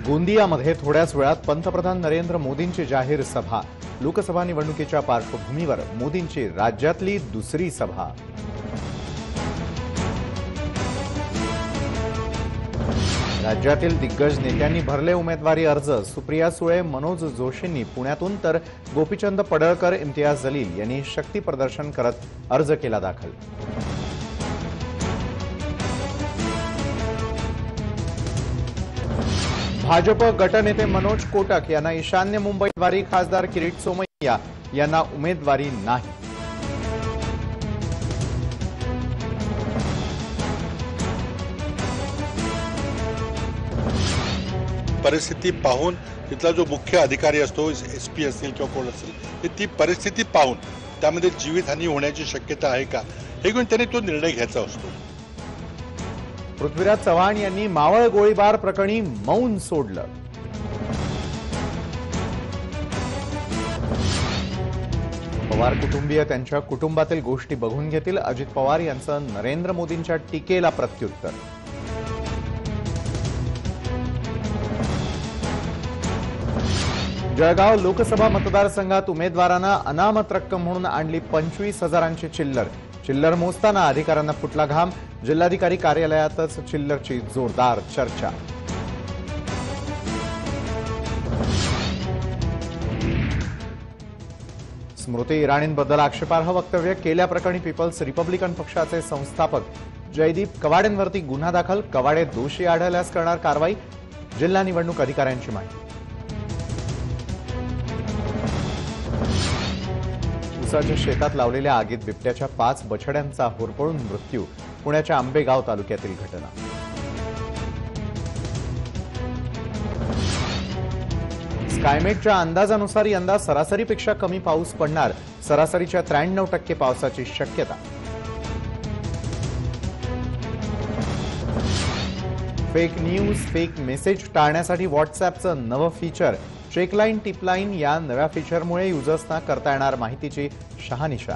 गोंदियामध्ये थोड्याच वेळात पंतप्रधान नरेंद्र मोदींची जाहीर सभा। लोकसभा निवडणुकीच्या पार्श्वभूमीवर मोदींची राज्यातली दुसरी सभा। राज्यातील दिग्गज नेत्यांनी भरले उमेदवारी अर्ज। सुप्रिया सुळे, मनोज जोशींनी पुण्यातून तर गोपीचंद पडळकर, इम्तियाज जलील यांनी शक्ती प्रदर्शन करत अर्ज केला दाखल। भाजप गटनेते मनोज कोटक यांना ईशान्य मुंबईद्वारी खासदार किरीट सोमय्या यांना उमेदवारी नाही। परिस्थिती पाहून तिथला जो मुख्य अधिकारी असतो, एसपी असेल किंवा कोण असेल, ती परिस्थिती पाहून त्यामध्ये जीवितहानी होण्याची शक्यता आहे का हे घेऊन त्यांनी तो निर्णय घ्यायचा असतो। पृथ्वीराज चव्हाण यांनी मावळ गोळीबार प्रकरणी मौन सोडलं। पवार कुटुंबीय त्यांच्या कुटुंबातील गोष्टी बघून घेतील। अजित पवार यांचं नरेंद्र मोदींच्या टीकेला प्रत्युत्तर। जळगाव लोकसभा मतदारसंघात उमेदवारांना अनामत रक्कम म्हणून आणली 25,000ची चिल्लर। चिल्लर मोजताना अधिकाऱ्यांना फुटला घाम। जिल्हाधिकारी कार्यालयातच चिल्लरची जोरदार चर्चा। स्मृती इराणींबद्दल आक्षेपार्ह वक्तव्य केल्याप्रकरणी पीपल्स रिपब्लिकन पक्षाचे संस्थापक जयदीप कवाडेंवरती गुन्हा दाखल। कवाडे दोषी आढळल्यास करणार कारवाई, जिल्हा निवडणूक अधिकाऱ्यांची माहिती। उसाच्या शेतात लावलेल्या आगीत बिबट्याच्या 5 बछड्यांचा होरपळून मृत्यू। पुण्याच्या आंबेगाव तालुक्यातील घटना। स्कायमेटच्या अंदाजानुसार यंदा सरासरीपेक्षा कमी पाऊस पडणार। सरासरीच्या 93% पावसाची शक्यता। फेक न्यूज, फेक मेसेज टाळण्यासाठी व्हॉट्सअॅपचं नवं फीचर। चेकलाईन, टिपलाईन या नव्या फीचरमुळे युजर्सना करता येणार माहितीची शहानिशा।